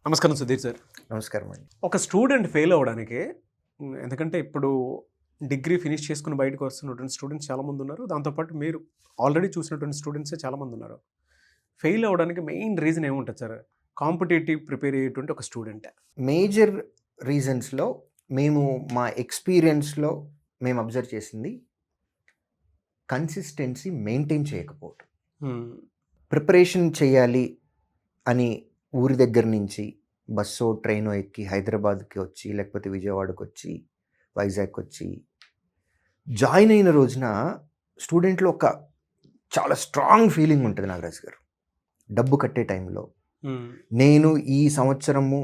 నమస్కారం సుధీర్ సార్. నమస్కారం అండి. ఒక స్టూడెంట్ ఫెయిల్ అవ్వడానికి ఎందుకంటే ఇప్పుడు డిగ్రీ ఫినిష్ చేసుకుని బయటకు వస్తున్నటువంటి స్టూడెంట్స్ చాలామంది ఉన్నారు. దాంతోపాటు మీరు ఆల్రెడీ చూసినటువంటి స్టూడెంట్సే చాలామంది ఉన్నారు. ఫెయిల్ అవ్వడానికి మెయిన్ రీజన్ ఏముంటుంది సార్? కాంపిటేటివ్ ప్రిపేర్ అయ్యేటువంటి ఒక స్టూడెంట్. మేజర్ రీజన్స్లో మేము మా ఎక్స్పీరియన్స్లో మేము అబ్జర్వ్ చేసింది కన్సిస్టెన్సీ మెయింటైన్ చేయకపోవటం. ప్రిపరేషన్ చేయాలి అని ఊరి దగ్గర నుంచి బస్సో ట్రైనో ఎక్కి హైదరాబాద్కి వచ్చి లేకపోతే విజయవాడకు వచ్చి వైజాగ్ వచ్చి జాయిన్ అయిన రోజున స్టూడెంట్లో ఒక చాలా స్ట్రాంగ్ ఫీలింగ్ ఉంటుంది నాగరాజ్ గారు. డబ్బు కట్టే టైంలో నేను ఈ సంవత్సరము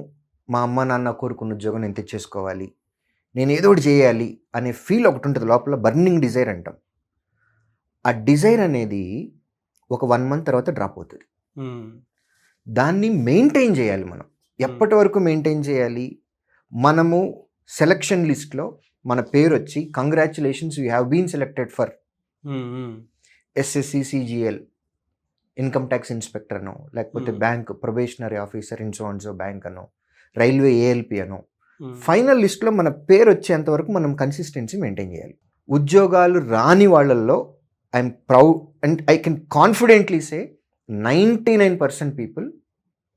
మా అమ్మ నాన్న కోరుకున్న ఉద్యోగం నేను తెచ్చేసుకోవాలి, నేను ఏదో ఒకటి చేయాలి అనే ఫీల్ ఒకటి ఉంటుంది లోపల, బర్నింగ్ డిజైర్ అంటాం. ఆ డిజైర్ అనేది ఒక 1 month తర్వాత డ్రాప్ అవుతుంది. దాన్ని మెయింటైన్ చేయాలి మనం. ఎప్పటి వరకు మెయింటైన్ చేయాలి? మనము సెలక్షన్ లిస్ట్లో మన పేరు వచ్చి congratulations you have been selected for SSC CGL income tax inspector అనో, లేకపోతే bank probationary officer insurance bank అనో, రైల్వే ఏఎల్పి అనో, ఫైనల్ లిస్ట్లో మన పేరు వచ్చేంత వరకు మనం కన్సిస్టెన్సీ మెయింటైన్ చేయాలి. ఉద్యోగాలు రాని వాళ్ళల్లో I'm proud and I can confidently say 99% people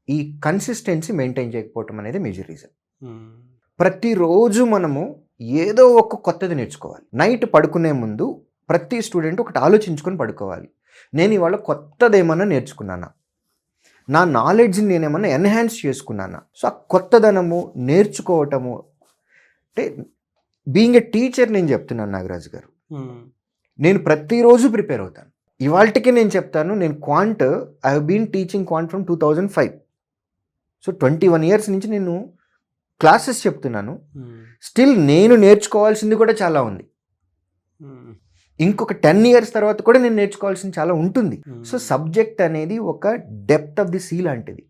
ఈ కన్సిస్టెన్సీ మెయింటైన్ చేయకపోవటం అనేది మేజర్ రీజన్. ప్రతిరోజు మనము ఏదో ఒక కొత్తది నేర్చుకోవాలి. నైట్ పడుకునే ముందు ప్రతి స్టూడెంట్ ఒకటి ఆలోచించుకొని పడుకోవాలి. నేను ఇవాళ కొత్తదేమన్నా నేర్చుకున్నానా, నా నాలెడ్జ్ని నేనేమన్నా ఎన్హాన్స్ చేసుకున్నానా. సో ఆ కొత్తదనము నేర్చుకోవటము అంటే బీయింగ్ ఎ టీచర్ నేను చెప్తున్నాను నాగరాజు గారు, నేను ప్రతిరోజు ప్రిపేర్ అవుతాను. ఇవాళకి నేను చెప్తాను, నేను quant I have been teaching quant from 2005. So 21 years నుంచి నేను క్లాసెస్ చెప్తున్నాను. స్టిల్ నేను నేర్చుకోవాల్సింది కూడా చాలా ఉంది. ఇంకొక 10 years తర్వాత కూడా నేను నేర్చుకోవాల్సింది చాలా ఉంటుంది. సో సబ్జెక్ట్ అనేది ఒక డెప్త్ ఆఫ్ ది సీ లాంటిది,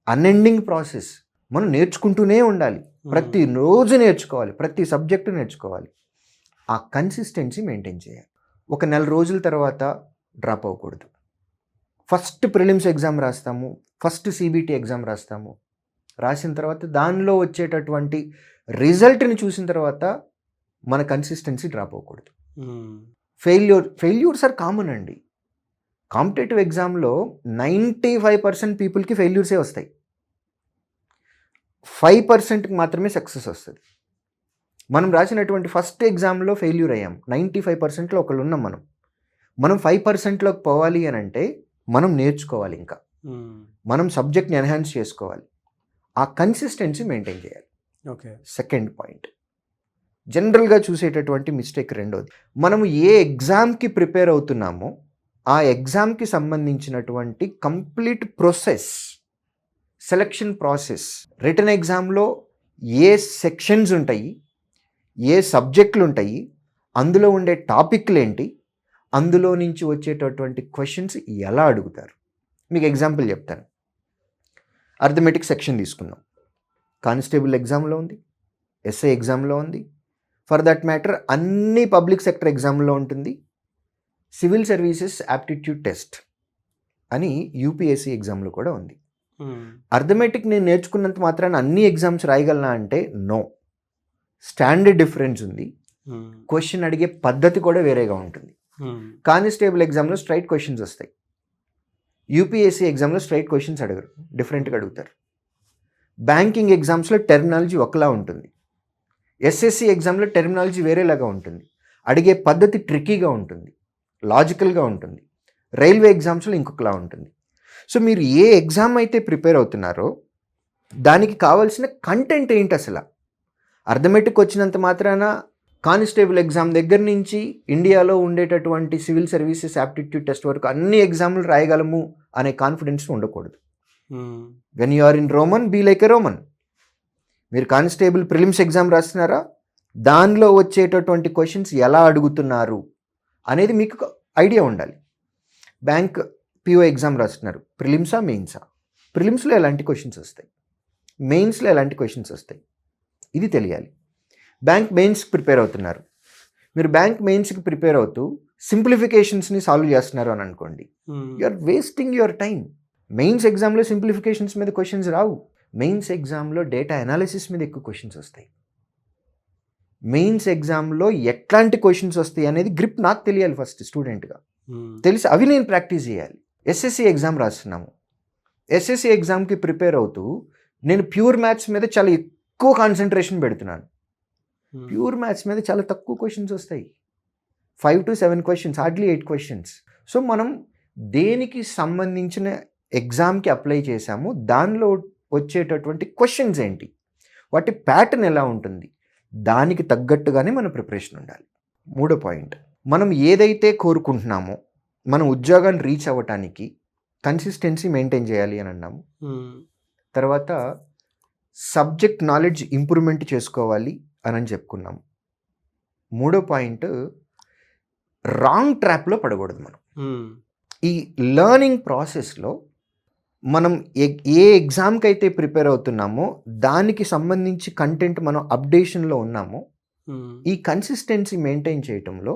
అన్ఎండింగ్ ప్రాసెస్. మనం నేర్చుకుంటూనే ఉండాలి, ప్రతిరోజు నేర్చుకోవాలి, ప్రతి సబ్జెక్టు నేర్చుకోవాలి. ఆ కన్సిస్టెన్సీ మెయింటైన్ చేయాలి. ఒక 4 రోజుల తర్వాత డ్రాప్ అవ్వకూడదు. ఫస్ట్ ప్రిలిమ్స్ ఎగ్జామ్ రాస్తాము, ఫస్ట్ సిబిటి ఎగ్జామ్ రాస్తాము. రాసిన తర్వాత దానిలో వచ్చేటటువంటి రిజల్ట్ని చూసిన తర్వాత మన కన్సిస్టెన్సీ డ్రాప్ అవ్వకూడదు. ఫెయిల్యూర్స్ ఆర్ కామన్ అండి. కాంపిటేటివ్ ఎగ్జామ్లో 95% పీపుల్కి ఫెయిల్యూర్సే వస్తాయి, 5%కి మాత్రమే సక్సెస్ వస్తుంది. మనం రాసినటువంటి ఫస్ట్ ఎగ్జామ్లో ఫెయిల్యూర్ అయ్యాం, 95%లో ఒకళ్ళు ఉన్నాం. మనం 5%లోకి పోవాలి అని అంటే మనం నేర్చుకోవాలి, ఇంకా మనం సబ్జెక్ట్ని ఎన్హాన్స్ చేసుకోవాలి, ఆ కన్సిస్టెన్సీ మెయింటైన్ చేయాలి. ఓకే. సెకండ్ పాయింట్, జనరల్గా చూసేటటువంటి మిస్టేక్ రెండోది, మనము ఏ ఎగ్జామ్కి ప్రిపేర్ అవుతున్నామో ఆ ఎగ్జామ్కి సంబంధించినటువంటి complete process, selection process, written ఎగ్జామ్లో ఏ సెక్షన్స్ ఉంటాయి, ఏ సబ్జెక్టులు ఉంటాయి, అందులో ఉండే టాపిక్లు ఏంటి, అందులో నుంచి వచ్చేటటువంటి క్వశ్చన్స్ ఎలా అడుగుతారు. మీకు ఎగ్జాంపుల్ చెప్తాను. అర్థమెటిక్ సెక్షన్ తీసుకుందాం, కానిస్టేబుల్ ఎగ్జామ్లో ఉంది, ఎస్ఐ ఎగ్జామ్లో ఉంది, ఫర్ దట్ మ్యాటర్ అన్ని పబ్లిక్ సెక్టర్ ఎగ్జామ్లో ఉంటుంది. సివిల్ సర్వీసెస్ యాప్టిట్యూడ్ టెస్ట్ అని యూపీఎస్సీ ఎగ్జామ్లో కూడా ఉంది. అర్థమెటిక్ నేను నేర్చుకున్నంత మాత్రాన అన్ని ఎగ్జామ్స్ రాయగలనా అంటే నో. స్టాండర్డ్ డిఫరెన్స్ ఉంది, క్వశ్చన్ అడిగే పద్ధతి కూడా వేరేగా ఉంటుంది. కానిస్టేబుల్ ఎగ్జామ్లో స్ట్రైట్ క్వశ్చన్స్ వస్తాయి, యూపీఎస్సీ ఎగ్జామ్లో స్ట్రైట్ క్వశ్చన్స్ అడగరు, డిఫరెంట్గా అడుగుతారు. బ్యాంకింగ్ ఎగ్జామ్స్లో టెర్మినాలజీ ఒకలా ఉంటుంది, ఎస్ఎస్సి ఎగ్జామ్లో టెర్మినాలజీ వేరేలాగా ఉంటుంది, అడిగే పద్ధతి ట్రిక్కీగా ఉంటుంది, లాజికల్గా ఉంటుంది. రైల్వే ఎగ్జామ్స్లో ఇంకొకలా ఉంటుంది. సో మీరు ఏ ఎగ్జామ్ అయితే ప్రిపేర్ అవుతున్నారో దానికి కావాల్సిన కంటెంట్ ఏంటి అసలు. అర్థమెటిక్ వచ్చినంత మాత్రాన కానిస్టేబుల్ ఎగ్జామ్ దగ్గర నుంచి ఇండియాలో ఉండేటటువంటి సివిల్ సర్వీసెస్ యాప్టిట్యూడ్ టెస్ట్ వరకు అన్ని ఎగ్జామ్లు రాయగలము అనే కాన్ఫిడెన్స్ ఉండకూడదు. When you are in Roman be like a Roman. మీరు కానిస్టేబుల్ ప్రిలిమ్స్ ఎగ్జామ్ రాస్తున్నారా, దానిలో వచ్చేటటువంటి క్వశ్చన్స్ ఎలా అడుగుతున్నారు అనేది మీకు ఐడియా ఉండాలి. బ్యాంక్ పిఓ ఎగ్జామ్ రాస్తున్నారు, ప్రిలిమ్సా మెయిన్సా, ప్రిలిమ్స్లో ఎలాంటి క్వశ్చన్స్ వస్తాయి, మెయిన్స్లో ఎలాంటి క్వశ్చన్స్ వస్తాయి, ఇది తెలియాలి. బ్యాంక్ మెయిన్స్కి ప్రిపేర్ అవుతున్నారు, మీరు బ్యాంక్ మెయిన్స్కి ప్రిపేర్ అవుతూ సింప్లిఫికేషన్స్ని సాల్వ్ చేస్తున్నారు అని అనుకోండి, you are wasting your time. Mains ఎగ్జామ్లో సింప్లిఫికేషన్స్ మీద క్వశ్చన్స్ రావు. మెయిన్స్ ఎగ్జామ్లో డేటా అనాలిసిస్ మీద ఎక్కువ క్వశ్చన్స్ వస్తాయి. మెయిన్స్ ఎగ్జామ్లో ఎట్లాంటి క్వశ్చన్స్ వస్తాయి అనేది గ్రిప్ నాకు తెలియాలి ఫస్ట్ స్టూడెంట్గా. తెలిసి అవి నేను ప్రాక్టీస్ చేయాలి. ఎస్ఎస్సి ఎగ్జామ్ రాస్తున్నాము. ఎస్ఎస్సి ఎగ్జామ్కి ప్రిపేర్ అవుతూ నేను ప్యూర్ మ్యాథ్స్ మీద చాలా ఎక్కువ కాన్సన్ట్రేషన్ పెడుతున్నాను. ప్యూర్ మ్యాథ్స్ మీద చాలా తక్కువ క్వశ్చన్స్ వస్తాయి. 5 to 7 questions, hardly 8 questions. So మనం దేనికి సంబంధించిన ఎగ్జామ్కి అప్లై చేశాము, దానిలో వచ్చేటటువంటి క్వశ్చన్స్ ఏంటి, వాటి ప్యాటర్న్ ఎలా ఉంటుంది, దానికి తగ్గట్టుగానే మన ప్రిపరేషన్ ఉండాలి. మూడో పాయింట్, మనం ఏదైతే కోరుకుంటున్నామో మనం ఉద్యోగాన్ని రీచ్ అవ్వటానికి కన్సిస్టెన్సీ మెయింటైన్ చేయాలి అని అన్నాము. తర్వాత సబ్జెక్ట్ నాలెడ్జ్ ఇంప్రూవ్మెంట్ చేసుకోవాలి అని చెప్పుకున్నాము. మూడో పాయింట్, రాంగ్ ట్రాప్లో పడకూడదు. మనం ఈ లెర్నింగ్ ప్రాసెస్లో మనం ఏ ఎగ్జామ్కి అయితే ప్రిపేర్ అవుతున్నామో దానికి సంబంధించి కంటెంట్ మనం అప్డేషన్లో ఉన్నామో ఈ కన్సిస్టెన్సీ మెయింటైన్ చేయటంలో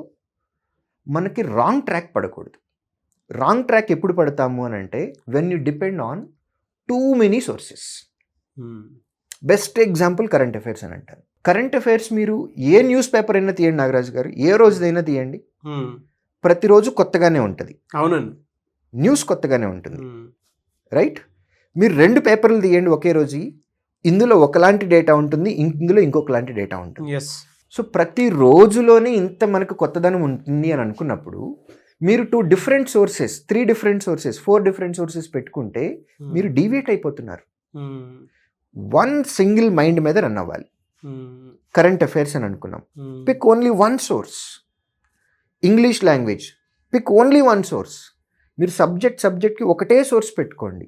మనకి రాంగ్ ట్రాక్ పడకూడదు. రాంగ్ ట్రాక్ ఎప్పుడు పడతాము అని అంటే when you depend on two many sources. Best example current affairs అని అంటారు. కరెంట్ అఫైర్స్ మీరు ఏ న్యూస్ పేపర్ అయినా తీయండి నాగరాజు గారు, ఏ రోజుదైనా తీయండి, ప్రతిరోజు కొత్తగానే ఉంటుంది. అవునండి, న్యూస్ కొత్తగానే ఉంటుంది, రైట్? మీరు 2 పేపర్లు తీయండి ఒకే రోజు, ఇందులో ఒకలాంటి డేటా ఉంటుంది, ఇందులో ఇంకొకలాంటి డేటా ఉంటుంది. సో ప్రతి రోజులోనే ఇంత మనకు కొత్తదనం ఉంటుంది అని అనుకున్నప్పుడు మీరు 2 different sources, 3 different sources, 4 different sources పెట్టుకుంటే మీరు డీవియేట్ అయిపోతున్నారు. 1 single మైండ్ మీద రన్ అవ్వాలి. కరెంట్ అఫైర్స్ అని అనుకున్నాం, pick only 1 source. English language, pick only 1 source. మీరు సబ్జెక్ట్కి ఒకటే సోర్స్ పెట్టుకోండి.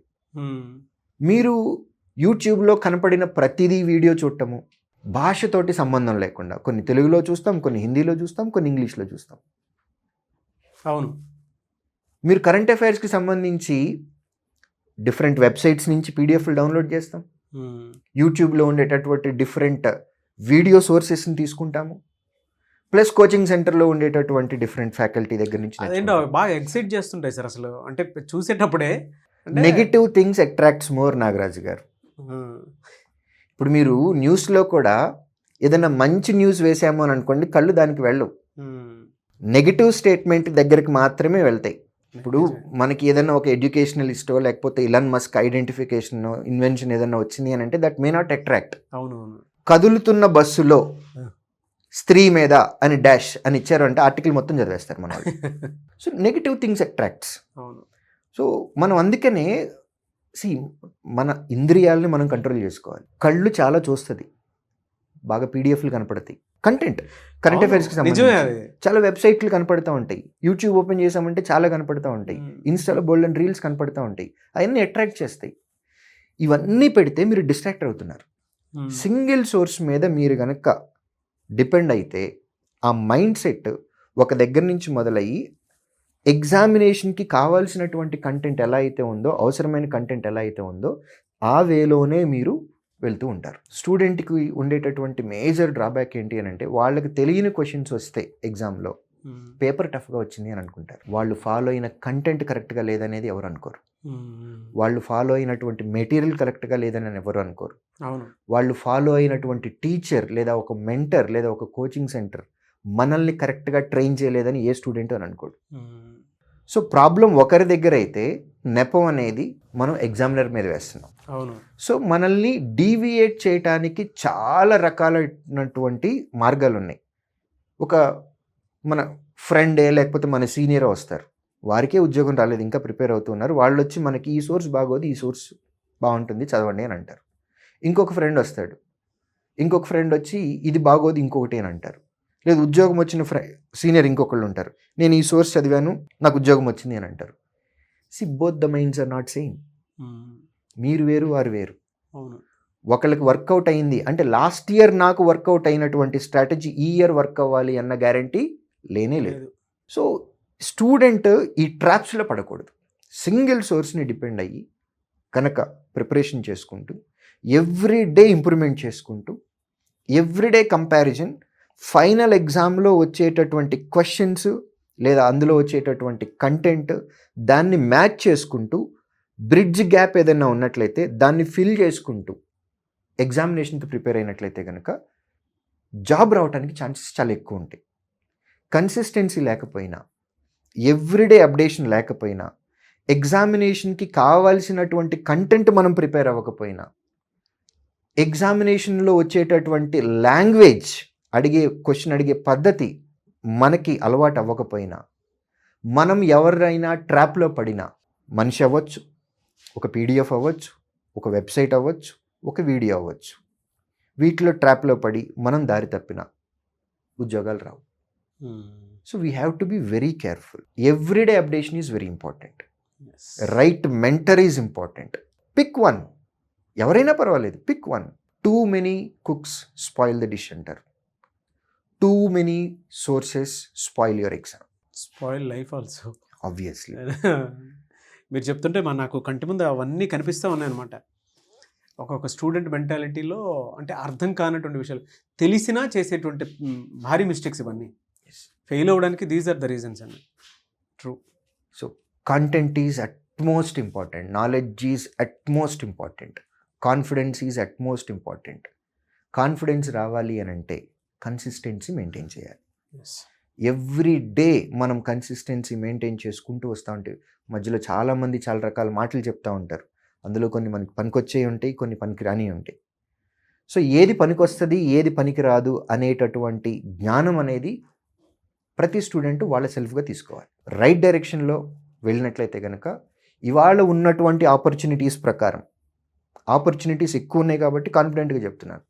మీరు యూట్యూబ్లో కనపడిన ప్రతిదీ వీడియో చూడటము, భాషతోటి సంబంధం లేకుండా, కొన్ని తెలుగులో చూస్తాం, కొన్ని హిందీలో చూస్తాం, కొన్ని ఇంగ్లీష్లో చూస్తాం. అవును, మీరు కరెంట్ అఫైర్స్కి సంబంధించి డిఫరెంట్ వెబ్సైట్స్ నుంచి పీడిఎఫ్లు డౌన్లోడ్ చేస్తాం, యూట్యూబ్లో ఉండేటటువంటి డిఫరెంట్ వీడియో సోర్సెస్ని తీసుకుంటాము, ప్లస్ కోచింగ్ సెంటర్లో ఉండేటటువంటి డిఫరెంట్ ఫ్యాకల్టీ దగ్గర నుంచి. అదేంటో బాగా ఎక్సైట్ చేస్తుంటాయి సార్ అసలు, అంటే చూసేటప్పుడే. Negative things attracts more Nagaraju garu. ఇప్పుడు మీరు న్యూస్లో కూడా ఏదైనా మంచి న్యూస్ వేసాము అని అనుకోండి, కళ్ళు దానికి వెళ్ళవు, నెగిటివ్ స్టేట్మెంట్ దగ్గరికి మాత్రమే వెళ్తాయి. ఇప్పుడు మనకి ఏదైనా ఒక ఎడ్యుకేషనలిస్టో లేకపోతే ఇలాన్ మస్క్ ఐడెంటిఫికేషన్ ఇన్వెన్షన్ ఏదైనా వచ్చింది అని అంటే దట్ మే నాట్ అట్రాక్ట్. అవునవును, కదులుతున్న బస్సులో స్త్రీ మీద అని డాష్ అని ఇచ్చారు అంటే ఆర్టికల్ మొత్తం చదివేస్తారు మన వాళ్ళు. So negative things attracts. So మనం అందుకనే మన ఇంద్రియాలని మనం కంట్రోల్ చేసుకోవాలి. కళ్ళు చాలా చూస్తుంది, బాగా పీడిఎఫ్లు కనపడతాయి, కంటెంట్ కరెంట్ అఫైర్స్కి సంబంధించి చాలా వెబ్సైట్లు కనపడుతూ ఉంటాయి, యూట్యూబ్ ఓపెన్ చేసామంటే చాలా కనపడుతూ ఉంటాయి, ఇన్స్టాలో బోల్డెన్ రీల్స్ కనపడుతూ ఉంటాయి, అవన్నీ అట్రాక్ట్ చేస్తాయి. ఇవన్నీ పెడితే మీరు డిస్ట్రాక్ట్ అవుతున్నారు. సింగిల్ సోర్స్ మీద మీరు కనుక డిపెండ్ అయితే ఆ మైండ్ సెట్ ఒక దగ్గర నుంచి మొదలయ్యి ఎగ్జామినేషన్కి కావాల్సినటువంటి కంటెంట్ ఎలా అయితే ఉందో, అవసరమైన కంటెంట్ ఎలా అయితే ఉందో ఆ వేలోనే మీరు వెళ్తూ ఉంటారు. స్టూడెంట్కి ఉండేటటువంటి మేజర్ డ్రాబ్యాక్ ఏంటి అని అంటే వాళ్ళకి తెలియని క్వశ్చన్స్ వస్తే ఎగ్జామ్లో పేపర్ టఫ్గా వచ్చింది అని అనుకుంటారు. వాళ్ళు ఫాలో అయిన కంటెంట్ కరెక్ట్గా లేదనేది ఎవరు అనుకోరు, వాళ్ళు ఫాలో అయినటువంటి మెటీరియల్ కరెక్ట్గా లేదని ఎవరు అనుకోరు, వాళ్ళు ఫాలో అయినటువంటి టీచర్ లేదా ఒక మెంటర్ లేదా ఒక కోచింగ్ సెంటర్ మనల్ని కరెక్ట్గా ట్రైన్ చేయలేదని ఏ స్టూడెంట్ అని అనుకోడు. సో ప్రాబ్లం ఒకరి దగ్గర అయితే నెపం అనేది మనం ఎగ్జామినర్ మీద వేస్తున్నాం. అవును. సో మనల్ని డీవియేట్ చేయటానికి చాలా రకాలైనటువంటి మార్గాలు ఉన్నాయి. ఒక మన ఫ్రెండే లేకపోతే మన సీనియర్ వస్తారు, వారికే ఉద్యోగం రాలేదు, ఇంకా ప్రిపేర్ అవుతున్నారు, వాళ్ళు వచ్చి మనకి ఈ సోర్స్ బాగోదు, ఈ సోర్స్ బాగుంటుంది చదవండి అని అంటారు. ఇంకొక ఫ్రెండ్ వస్తాడు, ఇంకొక ఫ్రెండ్ వచ్చి ఇది బాగోదు ఇంకొకటి అని అంటారు. లేదు ఉద్యోగం వచ్చిన సీనియర్ ఇంకొకళ్ళు ఉంటారు, నేను ఈ సోర్స్ చదివాను నాకు ఉద్యోగం వచ్చింది అని అంటారు. Both the minds are not same. మీరు వేరు వారు వేరు. ఒకళ్ళకి వర్కౌట్ అయింది అంటే లాస్ట్ ఇయర్ నాకు వర్కౌట్ అయినటువంటి స్ట్రాటజీ ఈ ఇయర్ వర్క్ అవ్వాలి అన్న గ్యారంటీ లేనే లేదు. సో స్టూడెంట్ ఈ ట్రాప్స్లో పడకూడదు. సింగిల్ సోర్స్ని డిపెండ్ అయ్యి కనుక ప్రిపరేషన్ చేసుకుంటూ ఎవ్రీడే ఇంప్రూవ్మెంట్ చేసుకుంటూ ఎవ్రీడే కంపారిజన్, ఫైనల్ ఎగ్జామ్లో వచ్చేటటువంటి క్వశ్చన్స్ లేదా అందులో వచ్చేటటువంటి కంటెంట్ దాన్ని మ్యాచ్ చేసుకుంటూ బ్రిడ్జ్ గ్యాప్ ఏదైనా ఉన్నట్లయితే దాన్ని ఫిల్ చేసుకుంటూ ఎగ్జామినేషన్కి ప్రిపేర్ అయినట్లయితే కనుక జాబ్ రావడానికి ఛాన్సెస్ చాలా ఎక్కువ ఉంటాయి. కన్సిస్టెన్సీ లేకపోయినా, ఎవ్రీడే అప్డేషన్ లేకపోయినా, ఎగ్జామినేషన్కి కావాల్సినటువంటి కంటెంట్ మనం ప్రిపేర్ అవ్వకపోయినా, ఎగ్జామినేషన్లో వచ్చేటటువంటి లాంగ్వేజ్ క్వశ్చన్ అడిగే పద్ధతి మనకి అలవాటు అవ్వకపోయినా, మనం ఎవరైనా ట్రాప్లో పడినా, మనిషి అవ్వచ్చు, ఒక పీడిఎఫ్ అవ్వచ్చు, ఒక వెబ్సైట్ అవ్వచ్చు, ఒక వీడియో అవ్వచ్చు, వీటిలో ట్రాప్లో పడి మనం దారి తప్పిన ఉద్యోగాలు రావు. So we have to be very careful. Everyday updation is very important. Right mentor is important. Pick one. ఎవరైనా పర్వాలేదు, pick one. Too many cooks spoil the dish అంటారు. Too many sources spoil your exam. Spoil life also. Obviously. మీరు చెప్తుంటే నాకు కంటి ముందు అవన్నీ కనిపిస్తూ ఉన్నాయన్నమాట. ఒక్కొక్క స్టూడెంట్ మెంటాలిటీలో అంటే అర్థం కానటువంటి విషయాలు తెలిసినా చేసేటువంటి భారీ మిస్టేక్స్ ఇవన్నీ. ఫెయిల్ అవ్వడానికి దీస్ ఆర్ ద రీజన్స్ అండి. True. So content is utmost important. Knowledge is utmost important. Confidence is utmost important. Confidence రావాలి అని అంటే కన్సిస్టెన్సీ మెయింటైన్ చేయాలి. ఎవ్రీ డే మనం కన్సిస్టెన్సీ మెయింటైన్ చేసుకుంటూ వస్తూ ఉంటే, మధ్యలో చాలామంది చాలా రకాల మాటలు చెప్తూ ఉంటారు. అందులో కొన్ని మనకి పనికొచ్చేవి ఉంటాయి, కొన్ని పనికి రాని ఉంటాయి. సో ఏది పనికొస్తుంది, ఏది పనికి రాదు అనేటటువంటి జ్ఞానం అనేది ప్రతి స్టూడెంట్ వాళ్ళ సెల్ఫ్గా తీసుకోవాలి. రైట్ డైరెక్షన్లో వెళ్ళినట్లయితే కనుక ఇవాళ ఉన్నటువంటి ఆపర్చునిటీస్ ప్రకారం, ఆపర్చునిటీస్ ఎక్కువ ఉన్నాయి కాబట్టి కాన్ఫిడెంట్గా చెప్తున్నాను,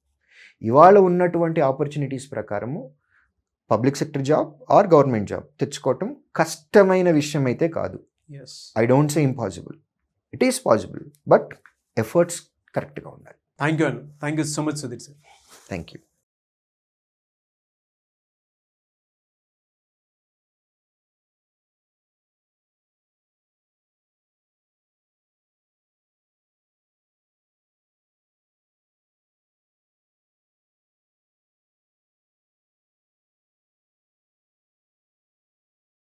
ఇవాళ ఉన్నటువంటి ఆపర్చునిటీస్ ప్రకారము public sector job or government job తెచ్చుకోవటం కష్టమైన విషయం అయితే కాదు. I don't say impossible. It is possible, but efforts కరెక్ట్గా ఉండాలి. Thank you so much Sudheer sir. Thank you.